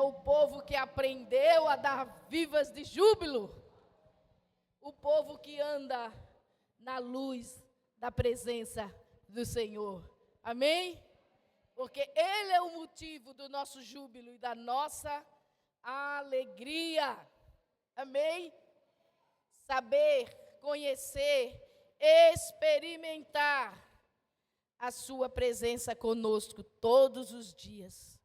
o povo que aprendeu a dar vivas de júbilo, o povo que anda na luz da presença do Senhor. Amém? Porque Ele é o motivo do nosso júbilo e da nossa alegria. Amém? Saber, conhecer, experimentar a sua presença conosco todos os dias.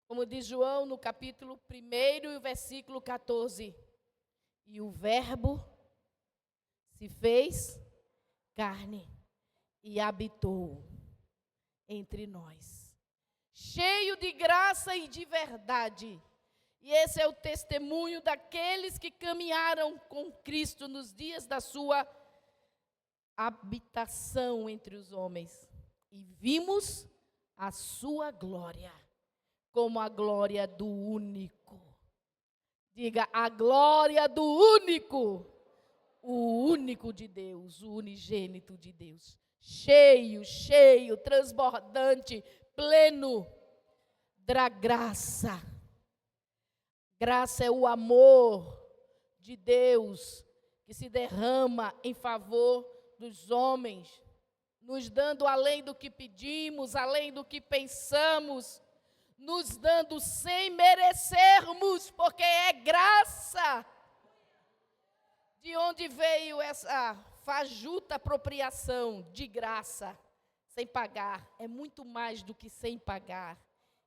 Como diz João no capítulo 1 e o versículo 14. E o Verbo se fez carne e habitou entre nós, cheio de graça e de verdade. E esse é o testemunho daqueles que caminharam com Cristo nos dias da sua habitação entre os homens. E vimos a sua glória, como a glória do único. Diga, a glória do único. O único de Deus, o unigênito de Deus. Cheio, transbordante, pleno da graça. Graça é o amor de Deus que se derrama em favor dos homens, nos dando além do que pedimos, além do que pensamos, nos dando sem merecermos, porque é graça. De onde veio essa fajuta apropriação de graça, sem pagar? É muito mais do que sem pagar.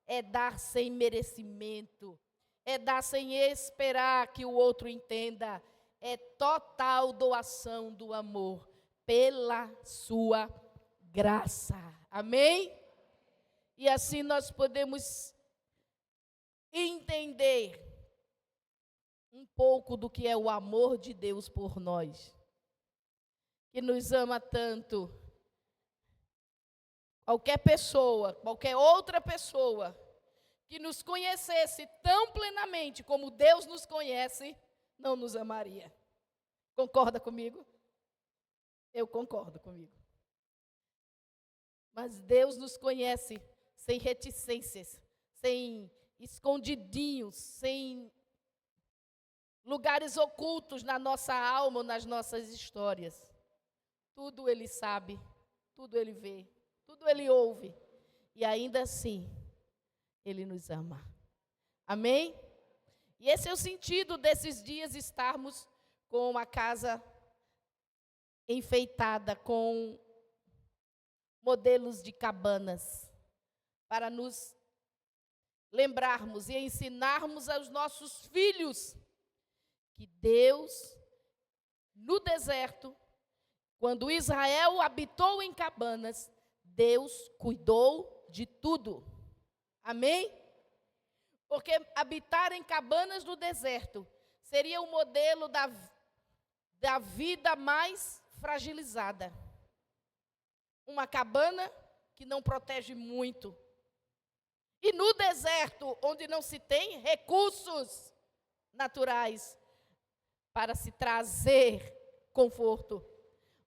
É dar sem merecimento. É dar sem esperar que o outro entenda. É total doação do amor pela sua graça. Amém? E assim nós podemos entender um pouco do que é o amor de Deus por nós, que nos ama tanto. Qualquer pessoa, qualquer outra pessoa que nos conhecesse tão plenamente como Deus nos conhece, não nos amaria. Concorda comigo? Eu concordo comigo. Mas Deus nos conhece sem reticências, sem escondidinhos, sem lugares ocultos na nossa alma ou nas nossas histórias. Tudo Ele sabe, tudo Ele vê, tudo Ele ouve. E ainda assim, Ele nos ama. Amém? E esse é o sentido desses dias, estarmos com a casa enfeitada com modelos de cabanas, para nos lembrarmos e ensinarmos aos nossos filhos que Deus, no deserto, quando Israel habitou em cabanas, Deus cuidou de tudo. Amém? Porque habitar em cabanas no deserto seria o modelo da vida mais fragilizada. Uma cabana que não protege muito. E no deserto, onde não se tem recursos naturais para se trazer conforto.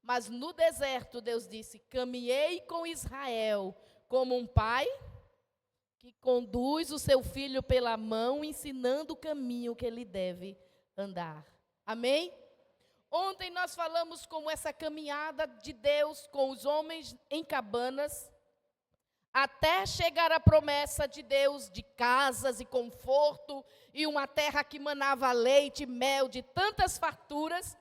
Mas no deserto, Deus disse, caminhei com Israel como um pai que conduz o seu filho pela mão, ensinando o caminho que ele deve andar. Amém? Ontem nós falamos como essa caminhada de Deus com os homens em cabanas, até chegar à promessa de Deus de casas e conforto, e uma terra que manava leite e mel, de tantas farturas.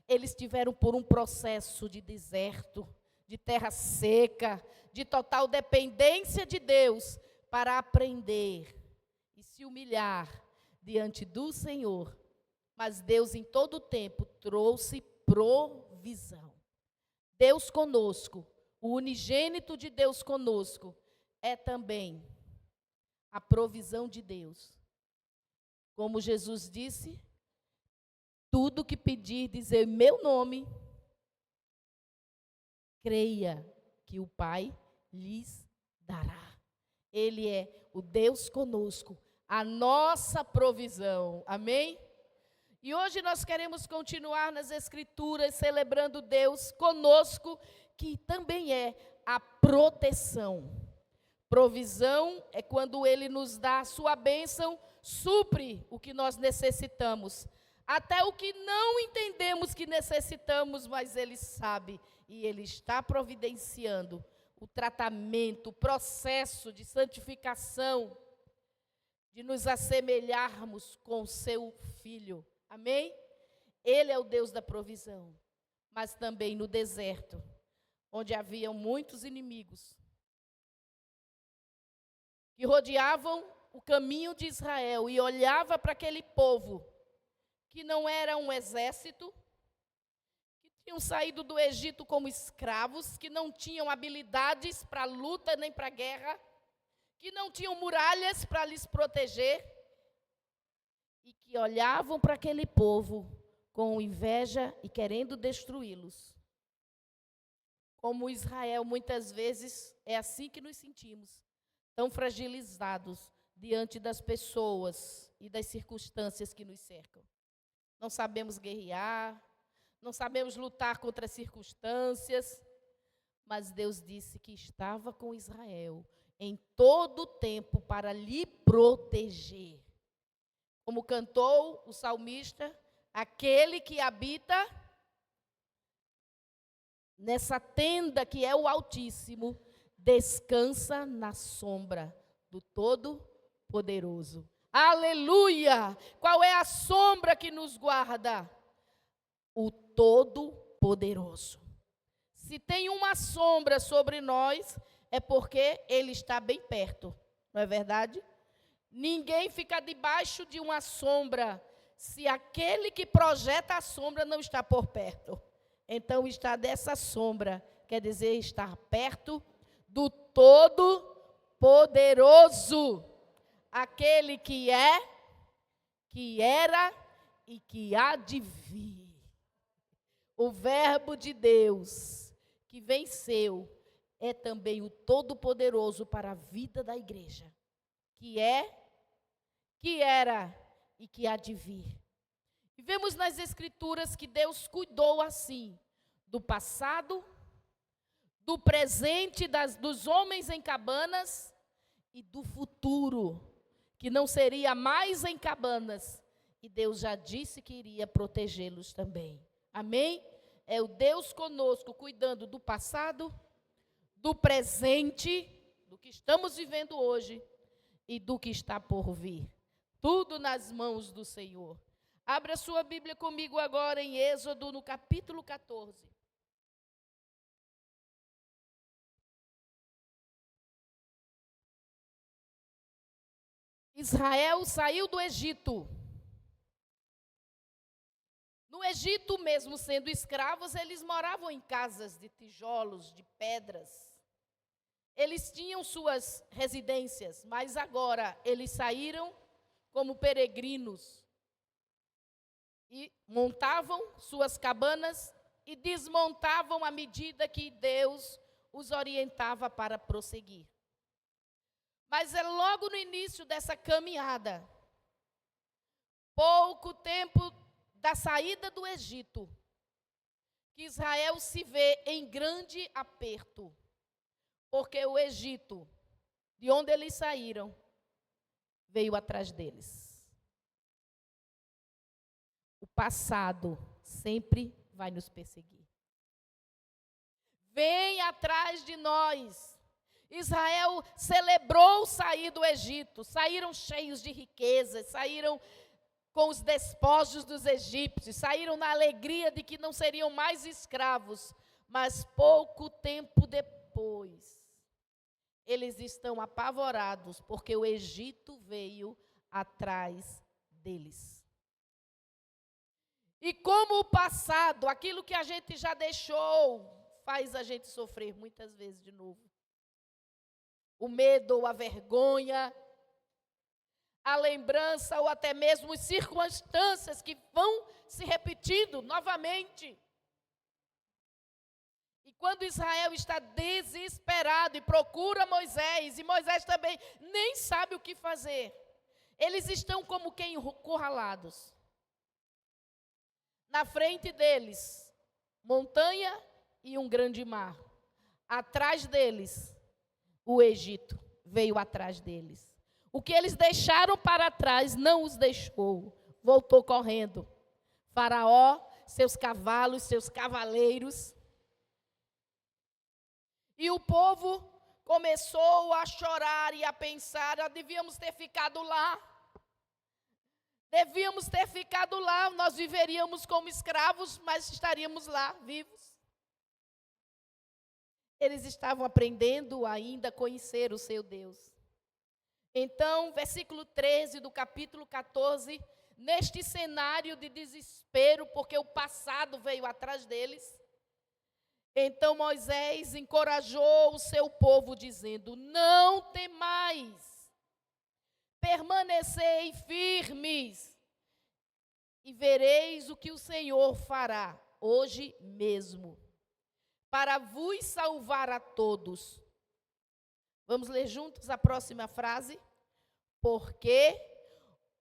Eles tiveram por um processo de deserto, de terra seca, de total dependência de Deus, para aprender e se humilhar diante do Senhor. Mas Deus em todo o tempo trouxe provisão. Deus conosco, o unigênito de Deus conosco, é também a provisão de Deus. Como Jesus disse, tudo que pedirdes em meu nome, creia que o Pai lhes dará. Ele é o Deus conosco, a nossa provisão. Amém? E hoje nós queremos continuar nas Escrituras, celebrando Deus conosco, que também é a proteção. Provisão é quando Ele nos dá a sua bênção, supre o que nós necessitamos. Até o que não entendemos que necessitamos, mas Ele sabe e Ele está providenciando o tratamento, o processo de santificação, de nos assemelharmos com o seu Filho. Amém? Ele é o Deus da provisão, mas também no deserto, onde haviam muitos inimigos, que rodeavam o caminho de Israel e olhava para aquele povo, que não era um exército, que tinham saído do Egito como escravos, que não tinham habilidades para luta nem para guerra, que não tinham muralhas para lhes proteger, e que olhavam para aquele povo com inveja e querendo destruí-los. Como Israel, muitas vezes, é assim que nos sentimos, tão fragilizados diante das pessoas e das circunstâncias que nos cercam. Não sabemos guerrear, não sabemos lutar contra as circunstâncias, mas Deus disse que estava com Israel em todo o tempo para lhe proteger. Como cantou o salmista, aquele que habita nessa tenda que é o Altíssimo, descansa na sombra do Todo-Poderoso. Aleluia! Qual é a sombra que nos guarda? O Todo-Poderoso. Se tem uma sombra sobre nós, é porque Ele está bem perto, não é verdade? Ninguém fica debaixo de uma sombra se aquele que projeta a sombra não está por perto. Então, estar dessa sombra quer dizer estar perto do Todo-Poderoso, aquele que é, que era e que há de vir. O Verbo de Deus que venceu é também o Todo-Poderoso para a vida da igreja, que é, que era e que há de vir. E vemos nas Escrituras que Deus cuidou assim do passado, do presente dos homens em cabanas e do futuro, que não seria mais em cabanas. E Deus já disse que iria protegê-los também. Amém? É o Deus conosco, cuidando do passado, do presente, do que estamos vivendo hoje e do que está por vir. Tudo nas mãos do Senhor. Abra sua Bíblia comigo agora em Êxodo, no capítulo 14. Israel saiu do Egito. No Egito, mesmo sendo escravos, eles moravam em casas de tijolos, de pedras. Eles tinham suas residências, mas agora eles saíram como peregrinos e montavam suas cabanas e desmontavam à medida que Deus os orientava para prosseguir. Mas é logo no início dessa caminhada, pouco tempo da saída do Egito, que Israel se vê em grande aperto, porque o Egito, de onde eles saíram, veio atrás deles. O passado sempre vai nos perseguir. Vem atrás de nós. Israel celebrou sair do Egito, saíram cheios de riquezas, saíram com os despojos dos egípcios, saíram na alegria de que não seriam mais escravos, mas pouco tempo depois, eles estão apavorados, porque o Egito veio atrás deles. E como o passado, aquilo que a gente já deixou, faz a gente sofrer muitas vezes de novo. O medo ou a vergonha, a lembrança ou até mesmo as circunstâncias que vão se repetindo novamente. E quando Israel está desesperado e procura Moisés, e Moisés também nem sabe o que fazer, eles estão como quem encurralados. Na frente deles, montanha e um grande mar. Atrás deles, o Egito veio atrás deles. O que eles deixaram para trás não os deixou, voltou correndo. Faraó, seus cavalos, seus cavaleiros. E o povo começou a chorar e a pensar: devíamos ter ficado lá. Devíamos ter ficado lá, nós viveríamos como escravos, mas estaríamos lá, vivos. Eles estavam aprendendo ainda a conhecer o seu Deus. Então, versículo 13 do capítulo 14, neste cenário de desespero, porque o passado veio atrás deles, então Moisés encorajou o seu povo, dizendo: não temais, permanecei firmes, e vereis o que o Senhor fará hoje mesmo, para vos salvar a todos. Vamos ler juntos a próxima frase? Porque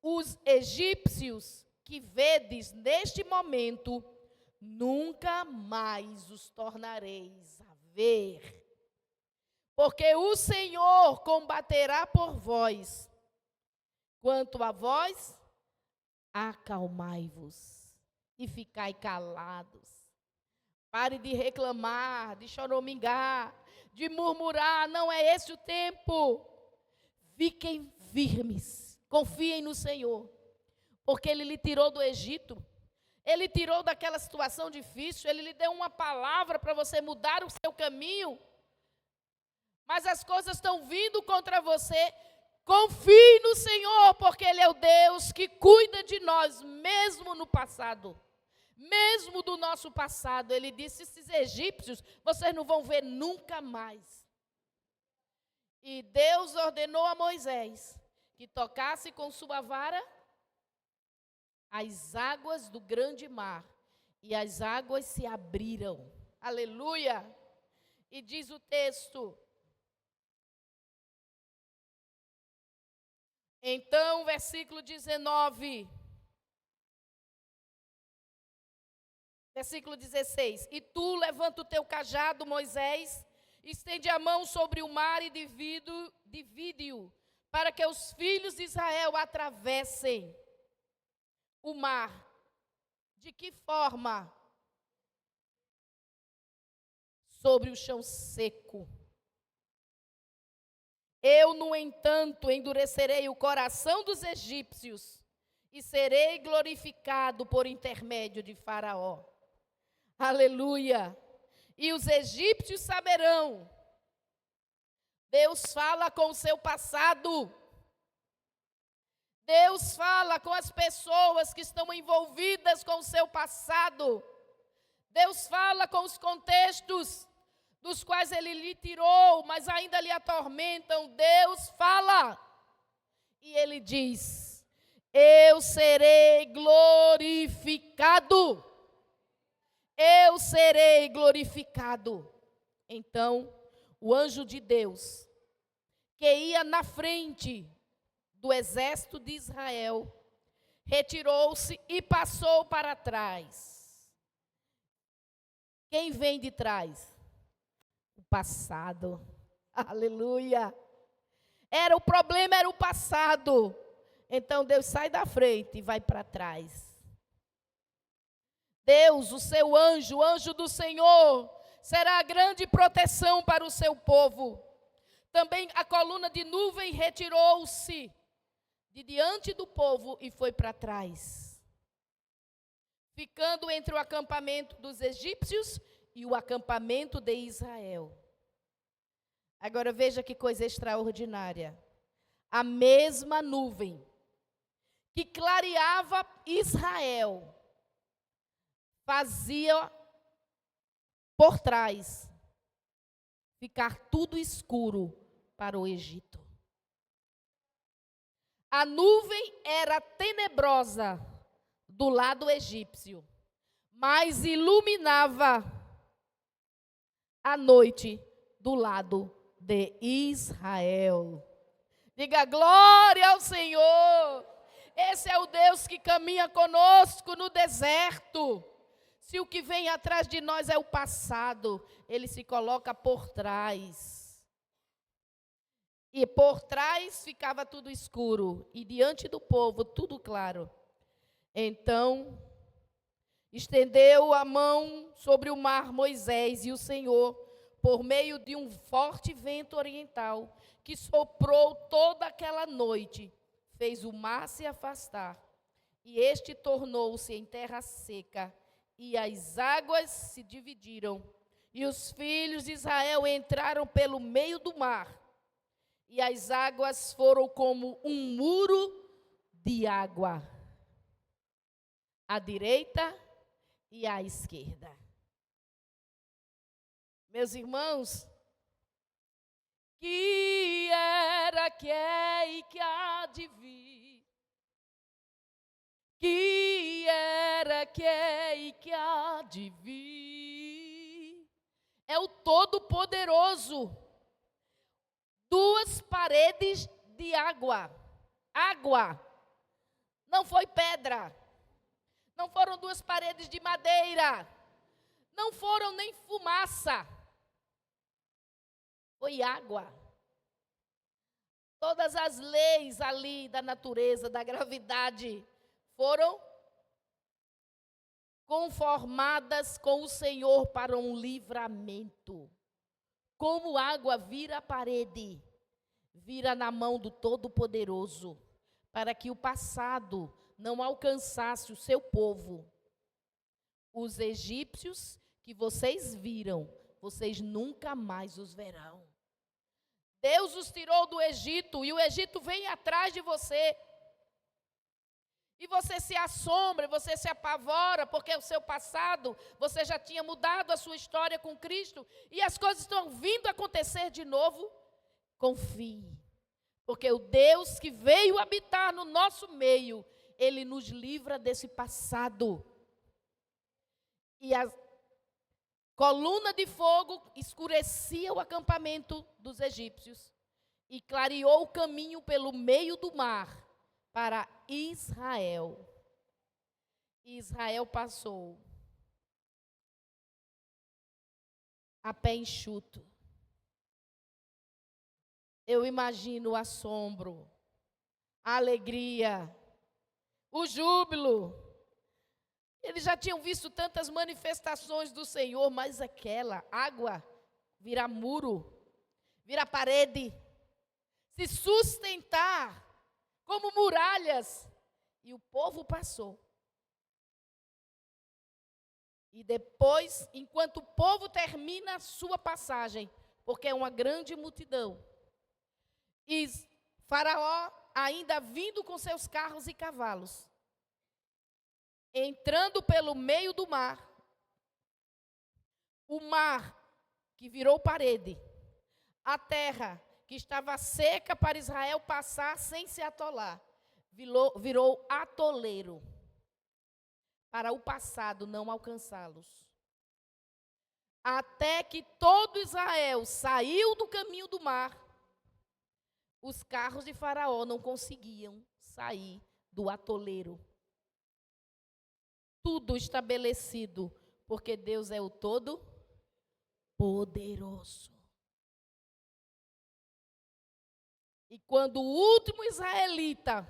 os egípcios que vedes neste momento, nunca mais os tornareis a ver. Porque o Senhor combaterá por vós. Quanto a vós, acalmai-vos e ficai calados. Pare de reclamar, de choromingar, de murmurar, não é esse o tempo. Fiquem firmes, confiem no Senhor, porque Ele lhe tirou do Egito, Ele tirou daquela situação difícil, Ele lhe deu uma palavra para você mudar o seu caminho, mas as coisas estão vindo contra você. Confie no Senhor, porque Ele é o Deus que cuida de nós, mesmo no passado. Mesmo do nosso passado. Ele disse: esses egípcios, vocês não vão ver nunca mais. E Deus ordenou a Moisés que tocasse com sua vara as águas do grande mar. E as águas se abriram. Aleluia! E diz o texto: então, versículo 19, versículo 16: e tu levanta o teu cajado, Moisés, estende a mão sobre o mar e divide-o, para que os filhos de Israel atravessem o mar. De que forma? Sobre o chão seco. Eu, no entanto, endurecerei o coração dos egípcios e serei glorificado por intermédio de Faraó. Aleluia! E os egípcios saberão. Deus fala com o seu passado. Deus fala com as pessoas que estão envolvidas com o seu passado. Deus fala com os contextos dos quais Ele lhe tirou, mas ainda lhe atormentam. Deus fala. E Ele diz: eu serei glorificado. Eu serei glorificado. Então, o anjo de Deus, que ia na frente do exército de Israel, retirou-se e passou para trás. Quem vem de trás? O passado. Aleluia. O problema era o passado. Então Deus sai da frente e vai para trás. Deus, o seu anjo, o anjo do Senhor, será a grande proteção para o seu povo. Também a coluna de nuvem retirou-se de diante do povo e foi para trás, ficando entre o acampamento dos egípcios e o acampamento de Israel. Agora veja que coisa extraordinária. A mesma nuvem que clareava Israel fazia por trás ficar tudo escuro para o Egito. A nuvem era tenebrosa do lado egípcio, mas iluminava a noite do lado de Israel. Diga glória ao Senhor. Esse é o Deus que caminha conosco no deserto. Se o que vem atrás de nós é o passado, Ele se coloca por trás. e por trás ficava tudo escuro, e diante do povo tudo claro. Então estendeu a mão sobre o mar Moisés, e o Senhor, por meio de um forte vento oriental, que soprou toda aquela noite, fez o mar se afastar, e este tornou-se em terra seca, e as águas se dividiram, e os filhos de Israel entraram pelo meio do mar, e as águas foram como um muro de água, à direita e à esquerda. Meus irmãos, que era, que é e que há de vir, que era, que é e que há de vir, é o Todo-Poderoso. Duas paredes de água, não foi pedra, não foram duas paredes de madeira, não foram nem fumaça, foi água. Todas as leis ali da natureza, da gravidade, foram conformadas com o Senhor para um livramento. Como água vira a parede, vira na mão do Todo-Poderoso, para que o passado não alcançasse o seu povo. Os egípcios que vocês viram, vocês nunca mais os verão. Deus os tirou do Egito, e o Egito vem atrás de você. E você se assombra, você se apavora, porque o seu passado, você já tinha mudado a sua história com Cristo, e as coisas estão vindo a acontecer de novo. Confie, porque o Deus que veio habitar no nosso meio, Ele nos livra desse passado. E a coluna de fogo escurecia o acampamento dos egípcios e clareou o caminho pelo meio do mar para Israel. Israel passou a pé enxuto. Eu imagino o assombro, a alegria, o júbilo. Eles já tinham visto tantas manifestações do Senhor, mas aquela água vira muro, vira parede, se sustentar como muralhas. E o povo passou. E depois, enquanto o povo termina a sua passagem, porque é uma grande multidão, e Faraó ainda vindo com seus carros e cavalos, entrando pelo meio do mar, o mar que virou parede, a terra que estava seca para Israel passar sem se atolar, virou atoleiro, para o passado não alcançá-los. Até que todo Israel saiu do caminho do mar, os carros de Faraó não conseguiam sair do atoleiro. Tudo estabelecido, porque Deus é o Todo-Poderoso. E quando o último israelita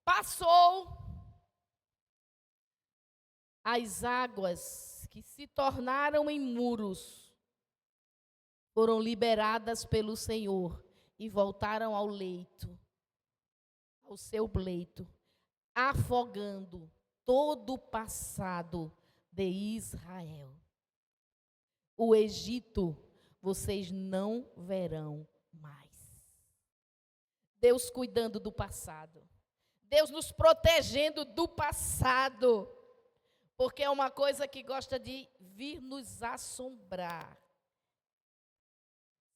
passou, as águas que se tornaram em muros foram liberadas pelo Senhor e voltaram ao leito, ao seu leito, afogando todo o passado de Israel. O Egito vocês não verão mais. Deus cuidando do passado. Deus nos protegendo do passado. Porque é uma coisa que gosta de vir nos assombrar.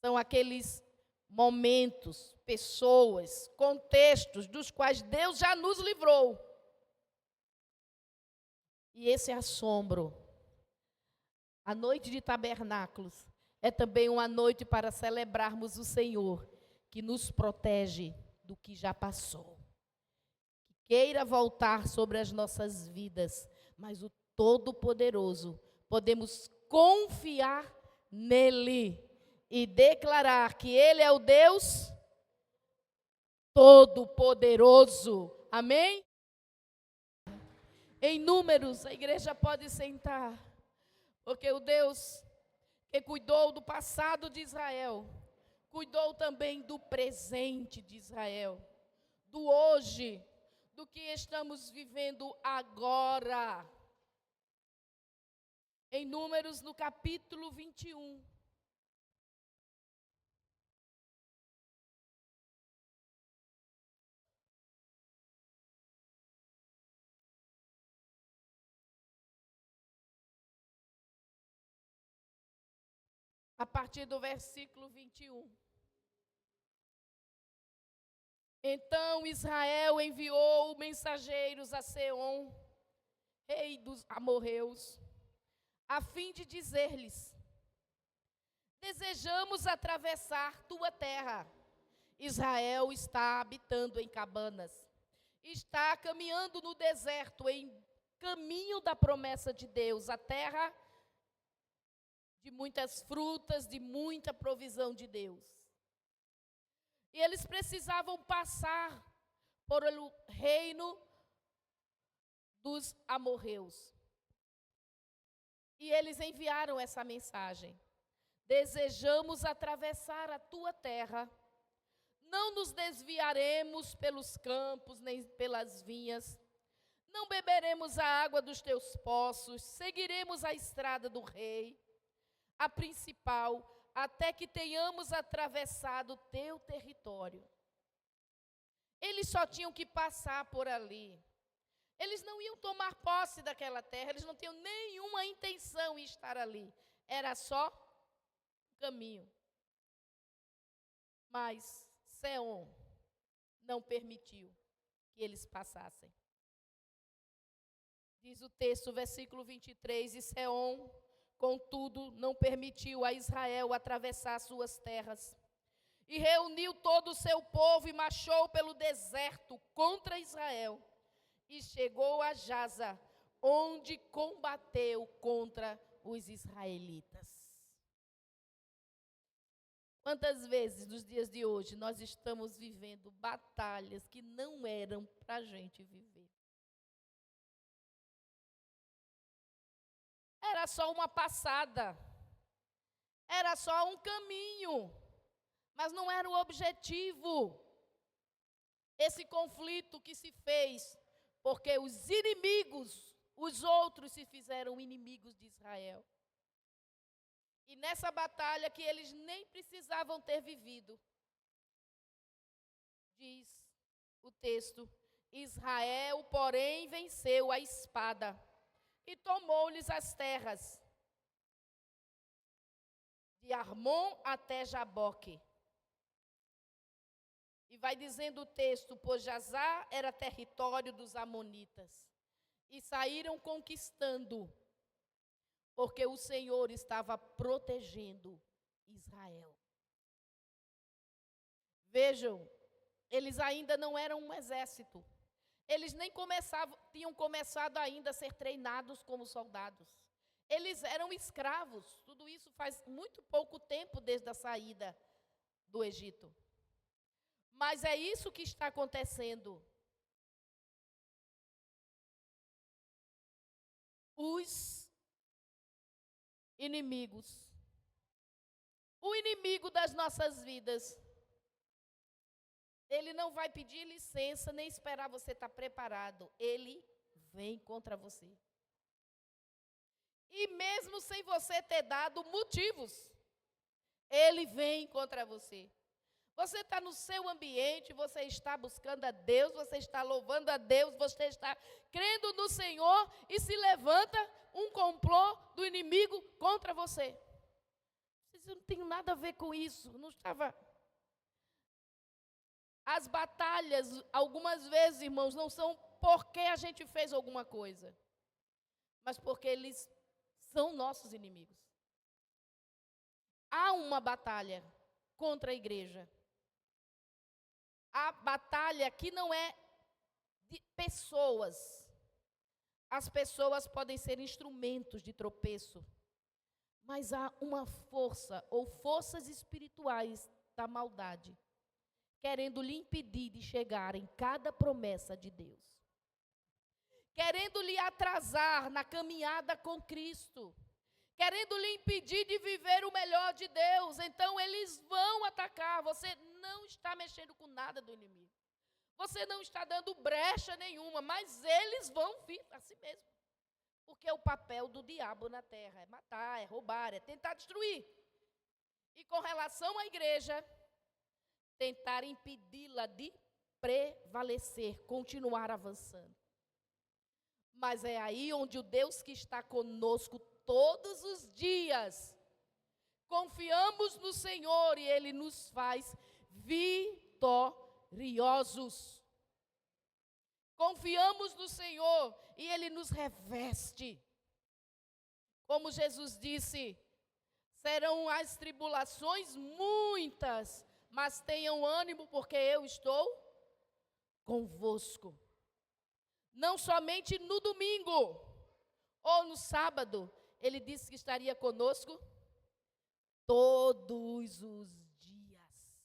São aqueles momentos, pessoas, contextos dos quais Deus já nos livrou. E esse assombro, a noite de tabernáculos, é também uma noite para celebrarmos o Senhor, que nos protege do que já passou. Que queira voltar sobre as nossas vidas, mas o Todo-Poderoso, podemos confiar nele e declarar que Ele é o Deus Todo-Poderoso. Amém? Em Números, a igreja pode sentar, porque o Deus que cuidou do passado de Israel, cuidou também do presente de Israel, do hoje, do que estamos vivendo agora. Em Números, no capítulo 21. A partir do versículo 21. Então Israel enviou mensageiros a Seom, rei dos amorreus, a fim de dizer-lhes: desejamos atravessar tua terra. Israel está habitando em cabanas, está caminhando no deserto, em caminho da promessa de Deus, a terra de muitas frutas, de muita provisão de Deus. E eles precisavam passar por o reino dos amorreus. E eles enviaram essa mensagem: desejamos atravessar a tua terra, não nos desviaremos pelos campos, nem pelas vinhas, não beberemos a água dos teus poços, seguiremos a estrada do rei, a principal, até que tenhamos atravessado o teu território. Eles só tinham que passar por ali. Eles não iam tomar posse daquela terra, eles não tinham nenhuma intenção em estar ali. Era só o caminho. Mas Seom não permitiu que eles passassem. Diz o texto, versículo 23, e Seom, contudo, não permitiu a Israel atravessar suas terras. E reuniu todo o seu povo e marchou pelo deserto contra Israel. E chegou a Jaza, onde combateu contra os israelitas. Quantas vezes nos dias de hoje nós estamos vivendo batalhas que não eram para a gente viver? Era só uma passada, era só um caminho, mas não era o objetivo. Esse conflito que se fez porque os inimigos, os outros se fizeram inimigos de Israel. E nessa batalha que eles nem precisavam ter vivido, diz o texto, Israel, porém, venceu a espada e tomou-lhes as terras, de Armon até Jaboque. E vai dizendo o texto, pois Jazá era território dos amonitas. E saíram conquistando, porque o Senhor estava protegendo Israel. Vejam, eles ainda não eram um exército. Eles nem tinham começado ainda a ser treinados como soldados. Eles eram escravos. Tudo isso faz muito pouco tempo desde a saída do Egito. Mas é isso que está acontecendo. Os inimigos. O inimigo das nossas vidas. Ele não vai pedir licença, nem esperar você estar preparado. Ele vem contra você. E mesmo sem você ter dado motivos, ele vem contra você. Você está no seu ambiente, você está buscando a Deus, você está louvando a Deus, você está crendo no Senhor e se levanta um complô do inimigo contra você. Eu não tenho nada a ver com isso, não estava. As batalhas, algumas vezes, irmãos, não são porque a gente fez alguma coisa, mas porque eles são nossos inimigos. Há uma batalha contra a igreja. A batalha que não é de pessoas. As pessoas podem ser instrumentos de tropeço, mas há uma força ou forças espirituais da maldade querendo lhe impedir de chegar em cada promessa de Deus, querendo lhe atrasar na caminhada com Cristo, querendo lhe impedir de viver o melhor de Deus. Então eles vão atacar. Você não está mexendo com nada do inimigo. Você não está dando brecha nenhuma, mas eles vão vir assim mesmo. Porque o papel do diabo na terra é matar, é roubar, é tentar destruir. E com relação à igreja, tentar impedi-la de prevalecer, continuar avançando. Mas é aí onde o Deus que está conosco todos os dias, confiamos no Senhor e Ele nos faz vitoriosos. Confiamos no Senhor e Ele nos reveste. Como Jesus disse, serão as tribulações muitas, mas tenham ânimo, porque eu estou convosco. Não somente no domingo ou no sábado, Ele disse que estaria conosco todos os dias.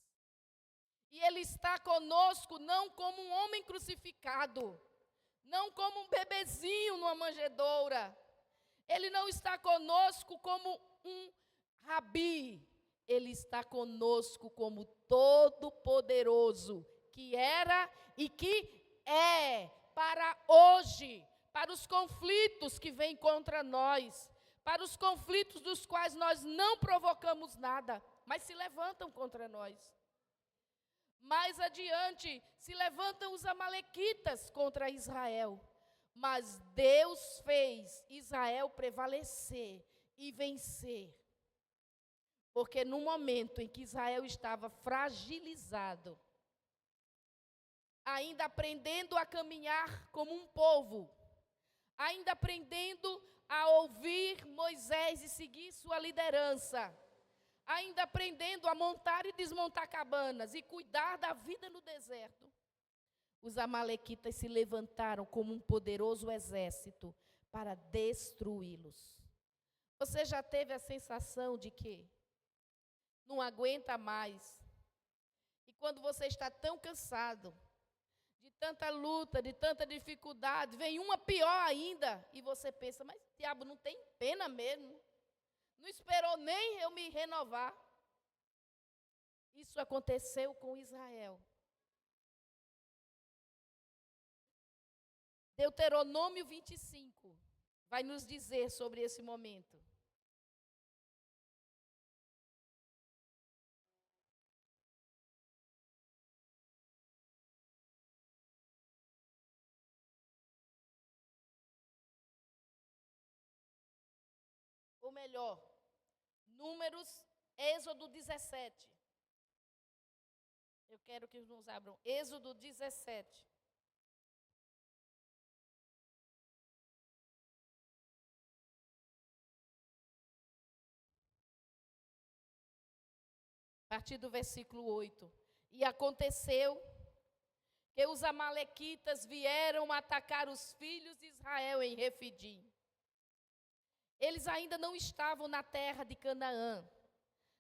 E Ele está conosco não como um homem crucificado, não como um bebezinho numa manjedoura. Ele não está conosco como um rabi. Ele está conosco como Todo-Poderoso, que era e que é para hoje, para os conflitos que vêm contra nós, para os conflitos dos quais nós não provocamos nada, mas se levantam contra nós. Mais adiante, se levantam os amalequitas contra Israel, mas Deus fez Israel prevalecer e vencer. Porque no momento em que Israel estava fragilizado, ainda aprendendo a caminhar como um povo, ainda aprendendo a ouvir Moisés e seguir sua liderança, ainda aprendendo a montar e desmontar cabanas e cuidar da vida no deserto, os amalequitas se levantaram como um poderoso exército para destruí-los. Você já teve a sensação de que não aguenta mais? E quando você está tão cansado, de tanta luta, de tanta dificuldade, vem uma pior ainda, e você pensa, mas o diabo não tem pena mesmo? Não esperou nem eu me renovar. Isso aconteceu com Israel. Deuteronômio 25 vai nos dizer sobre esse momento. Ou melhor, Números, Êxodo 17. Eu quero que os irmãos abram. Êxodo 17. A partir do versículo 8. E aconteceu que os amalequitas vieram atacar os filhos de Israel em Refidim. Eles ainda não estavam na terra de Canaã.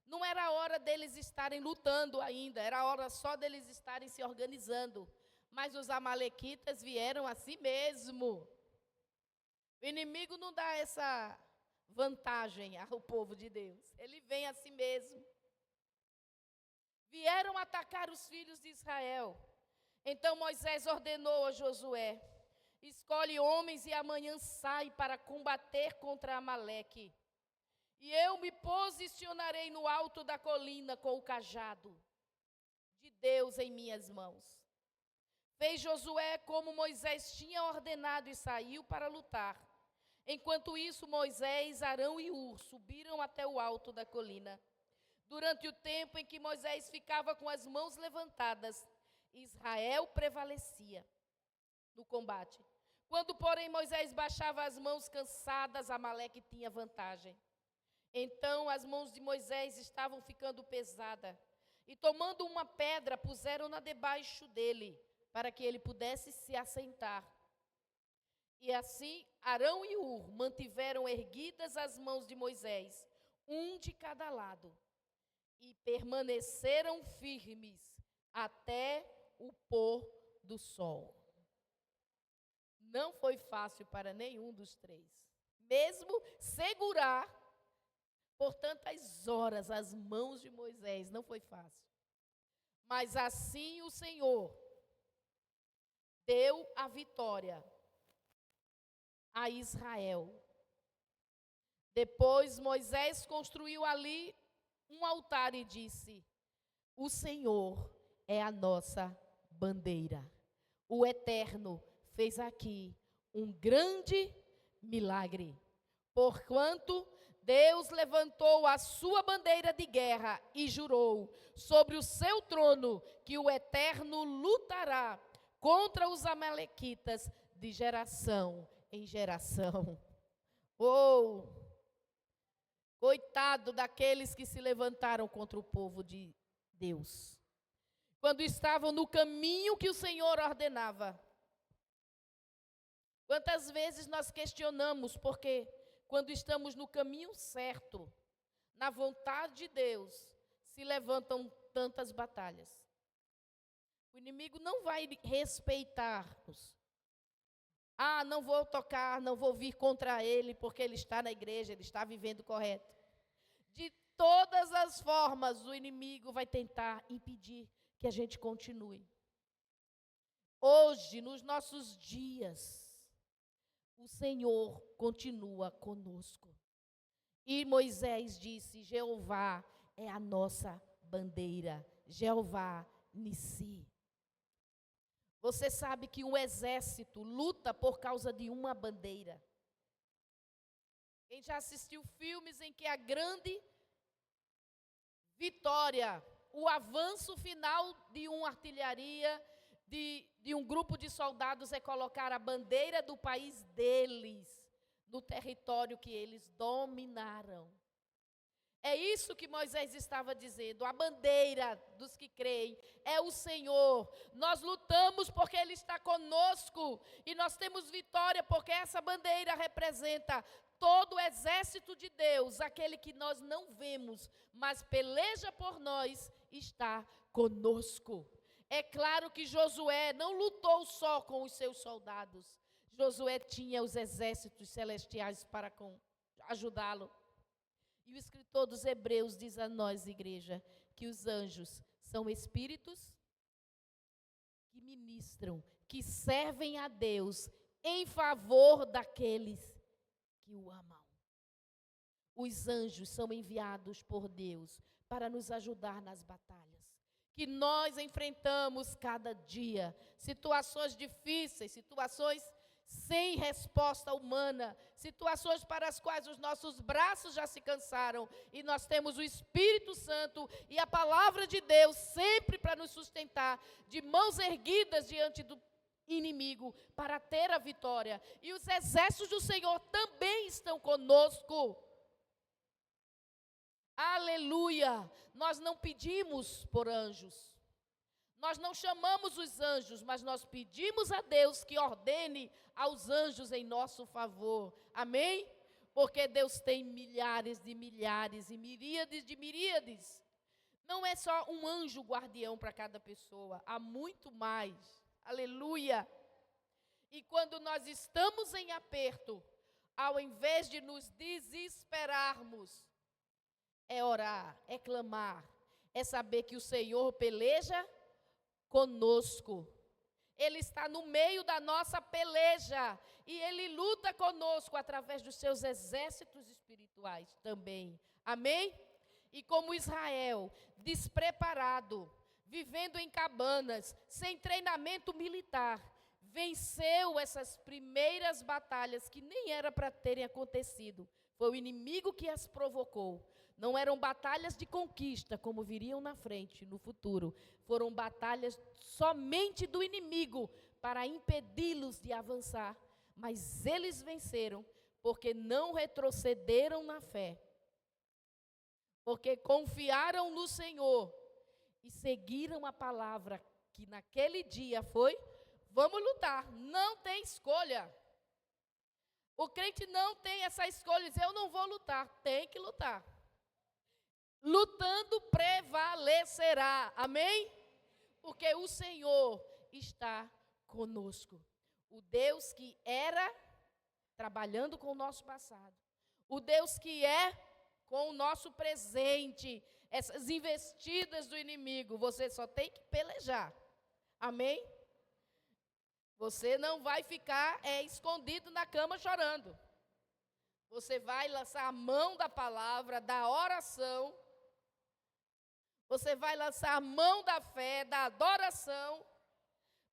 Não era hora deles estarem lutando ainda, era hora só deles estarem se organizando. Mas os amalequitas vieram a si mesmo. O inimigo não dá essa vantagem ao povo de Deus. Ele vem a si mesmo. Vieram atacar os filhos de Israel. Então Moisés ordenou a Josué: escolhe homens e amanhã sai para combater contra Amaleque. E eu me posicionarei no alto da colina com o cajado de Deus em minhas mãos. Fez Josué como Moisés tinha ordenado e saiu para lutar. Enquanto isso, Moisés, Arão e Hur subiram até o alto da colina. Durante o tempo em que Moisés ficava com as mãos levantadas, Israel prevalecia no combate. Quando, porém, Moisés baixava as mãos cansadas, Amaleque tinha vantagem. Então as mãos de Moisés estavam ficando pesadas, e tomando uma pedra, puseram-na debaixo dele, para que ele pudesse se assentar. E assim Arão e Hur mantiveram erguidas as mãos de Moisés, um de cada lado, e permaneceram firmes até o pôr do sol. Não foi fácil para nenhum dos três. Mesmo segurar por tantas horas as mãos de Moisés, não foi fácil. Mas assim o Senhor deu a vitória a Israel. Depois Moisés construiu ali um altar e disse: o Senhor é a nossa bandeira. O Eterno fez aqui um grande milagre. Porquanto Deus levantou a sua bandeira de guerra e jurou sobre o seu trono que o Eterno lutará contra os amalequitas de geração em geração. Oh, coitado daqueles que se levantaram contra o povo de Deus, quando estavam no caminho que o Senhor ordenava. Quantas vezes nós questionamos porque quando estamos no caminho certo, na vontade de Deus, se levantam tantas batalhas. O inimigo não vai respeitar-nos. Ah, não vou tocar, não vou vir contra ele, porque ele está na igreja, ele está vivendo correto. De todas as formas, o inimigo vai tentar impedir que a gente continue. Hoje, nos nossos dias, o Senhor continua conosco. E Moisés disse: Jeová é a nossa bandeira, Jeová Nissi. Você sabe que um exército luta por causa de uma bandeira. Quem já assistiu filmes em que a grande vitória, o avanço final de uma artilharia, de um grupo de soldados é colocar a bandeira do país deles no território que eles dominaram. É isso que Moisés estava dizendo. A bandeira dos que creem é o Senhor. Nós lutamos porque Ele está conosco. E nós temos vitória porque essa bandeira representa todo o exército de Deus. Aquele que nós não vemos, mas peleja por nós, está conosco. É claro que Josué não lutou só com os seus soldados. Josué tinha os exércitos celestiais para ajudá-lo. E o escritor dos Hebreus diz a nós, igreja, que os anjos são espíritos que ministram, que servem a Deus em favor daqueles que o amam. Os anjos são enviados por Deus para nos ajudar nas batalhas que nós enfrentamos cada dia. Situações difíceis, situações sem resposta humana, situações para as quais os nossos braços já se cansaram, e nós temos o Espírito Santo e a palavra de Deus sempre para nos sustentar, de mãos erguidas diante do inimigo, para ter a vitória. E os exércitos do Senhor também estão conosco. Aleluia! Nós não pedimos por anjos. Nós não chamamos os anjos, mas nós pedimos a Deus que ordene aos anjos em nosso favor. Amém? Porque Deus tem milhares de milhares e miríades de miríades. Não é só um anjo guardião para cada pessoa, há muito mais. Aleluia! E quando nós estamos em aperto, ao invés de nos desesperarmos, é orar, é clamar, é saber que o Senhor peleja conosco. Ele está no meio da nossa peleja e Ele luta conosco através dos seus exércitos espirituais também. Amém? E como Israel, despreparado, vivendo em cabanas, sem treinamento militar, venceu essas primeiras batalhas que nem era para terem acontecido. Foi o inimigo que as provocou. Não eram batalhas de conquista, como viriam na frente, no futuro. Foram batalhas somente do inimigo, para impedi-los de avançar. Mas eles venceram, porque não retrocederam na fé. Porque confiaram no Senhor e seguiram a palavra, que naquele dia foi: vamos lutar, não tem escolha. O crente não tem essa escolha, dizer, eu não vou lutar, tem que lutar. Lutando prevalecerá, amém? Porque o Senhor está conosco. O Deus que era trabalhando com o nosso passado. O Deus que é com o nosso presente. Essas investidas do inimigo, você só tem que pelejar. Amém? Você não vai ficar escondido na cama chorando. Você vai lançar a mão da palavra, da oração. Você vai lançar a mão da fé, da adoração,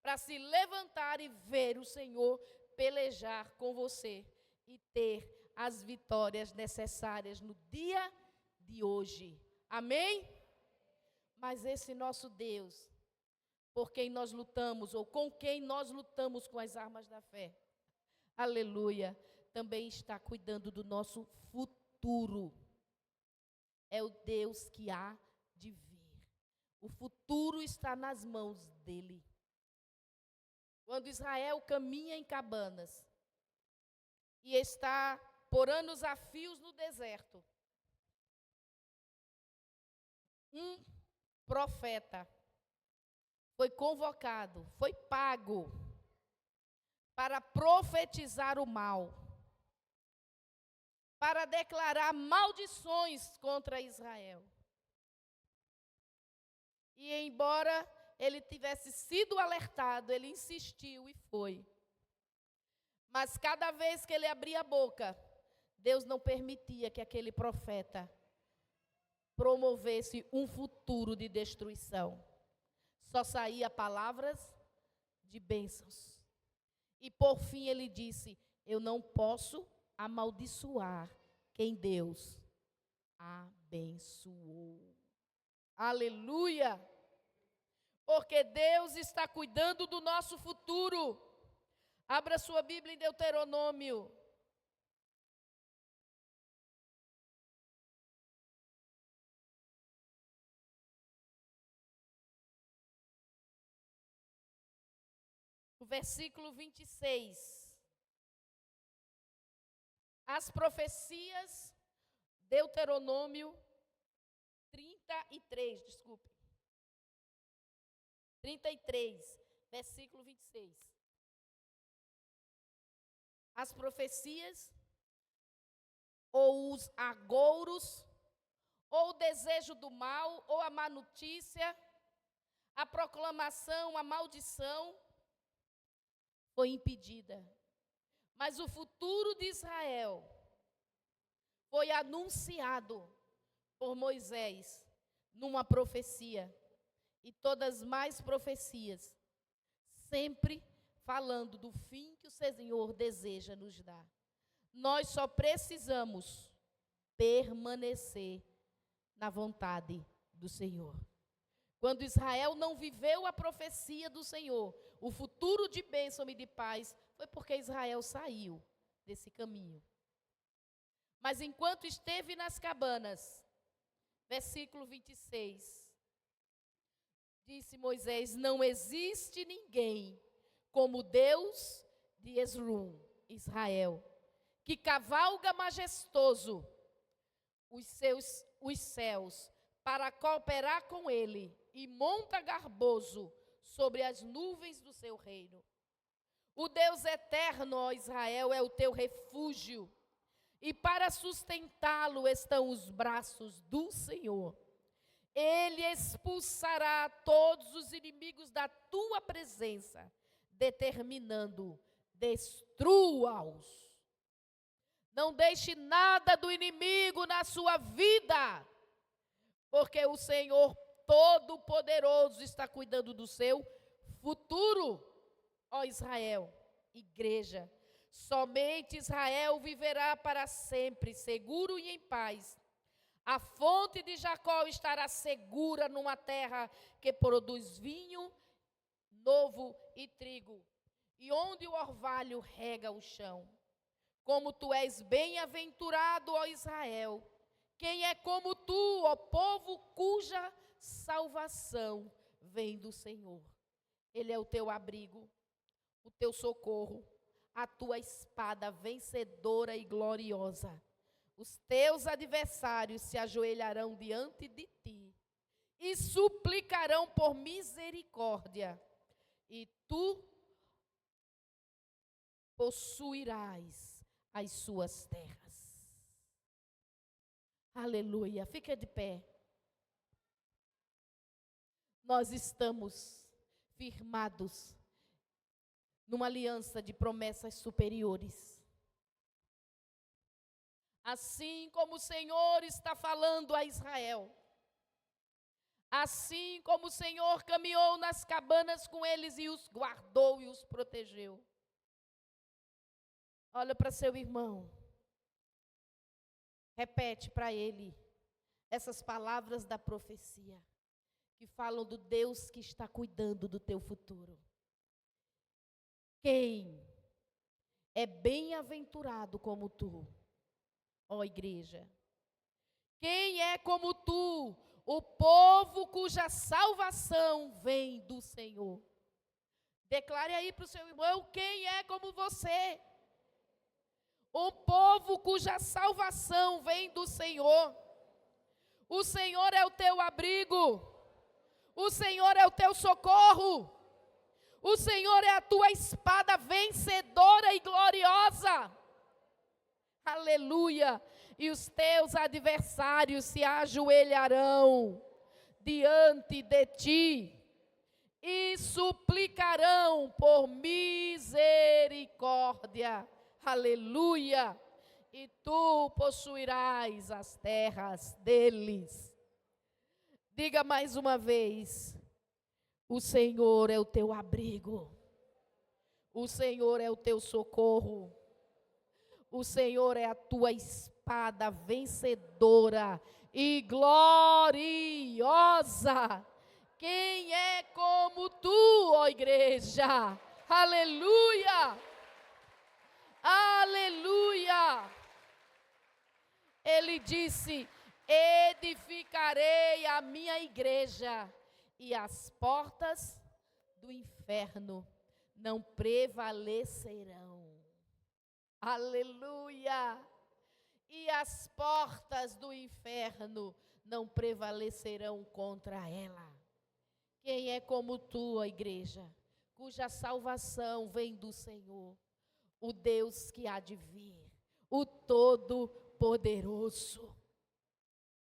para se levantar e ver o Senhor pelejar com você e ter as vitórias necessárias no dia de hoje. Amém? Mas esse nosso Deus, por quem nós lutamos, ou com quem nós lutamos com as armas da fé, aleluia, também está cuidando do nosso futuro. É o Deus que há de vir. O futuro está nas mãos dele. Quando Israel caminha em cabanas e está por anos a fios no deserto, um profeta foi convocado, foi pago para profetizar o mal, para declarar maldições contra Israel. E embora ele tivesse sido alertado, ele insistiu e foi. Mas cada vez que ele abria a boca, Deus não permitia que aquele profeta promovesse um futuro de destruição. Só saía palavras de bênçãos. E por fim ele disse: eu não posso amaldiçoar quem Deus abençoou. Aleluia! Porque Deus está cuidando do nosso futuro. Abra sua Bíblia em Deuteronômio. O versículo 26. As profecias, Deuteronômio 33, desculpe. 33, versículo 26. As profecias, ou os agouros, ou o desejo do mal, ou a má notícia, a proclamação, a maldição, foi impedida. Mas o futuro de Israel foi anunciado por Moisés numa profecia. E todas mais profecias, sempre falando do fim que o Senhor deseja nos dar. Nós só precisamos permanecer na vontade do Senhor. Quando Israel não viveu a profecia do Senhor, o futuro de bênção e de paz, foi porque Israel saiu desse caminho. Mas enquanto esteve nas cabanas, versículo 26, disse Moisés: não existe ninguém como Deus de Esrum, Israel, que cavalga majestoso os céus para cooperar com ele e monta garboso sobre as nuvens do seu reino. O Deus eterno, ó Israel, é o teu refúgio, e para sustentá-lo estão os braços do Senhor. Ele expulsará todos os inimigos da tua presença, determinando: destrua-os. Não deixe nada do inimigo na sua vida, porque o Senhor Todo-Poderoso está cuidando do seu futuro, ó Israel, igreja. Somente Israel viverá para sempre, seguro e em paz. A fonte de Jacó estará segura numa terra que produz vinho novo e trigo, e onde o orvalho rega o chão. Como tu és bem-aventurado, ó Israel, quem é como tu, ó povo cuja salvação vem do Senhor. Ele é o teu abrigo, o teu socorro, a tua espada vencedora e gloriosa. Os teus adversários se ajoelharão diante de ti, e suplicarão por misericórdia, e tu possuirás as suas terras. Aleluia. Fica de pé. Nós estamos firmados numa aliança de promessas superiores. Assim como o Senhor está falando a Israel, assim como o Senhor caminhou nas cabanas com eles e os guardou e os protegeu. Olha para seu irmão, repete para ele essas palavras da profecia, que falam do Deus que está cuidando do teu futuro. Quem é bem-aventurado como tu, ó igreja? Quem é como tu, o povo cuja salvação vem do Senhor? Declare aí para o seu irmão, quem é como você? O povo cuja salvação vem do Senhor. O Senhor é o teu abrigo. O Senhor é o teu socorro. O Senhor é a tua espada vencedora e gloriosa. Aleluia. E os teus adversários se ajoelharão diante de ti e suplicarão por misericórdia. Aleluia. E tu possuirás as terras deles. Diga mais uma vez: o Senhor é o teu abrigo. O Senhor é o teu socorro. O Senhor é a tua espada vencedora e gloriosa. Quem é como tu, ó igreja? Aleluia! Aleluia! Ele disse: edificarei a minha igreja e as portas do inferno não prevalecerão. Aleluia! E as portas do inferno não prevalecerão contra ela. Quem é como tu, ó igreja, cuja salvação vem do Senhor, o Deus que há de vir, o Todo-Poderoso.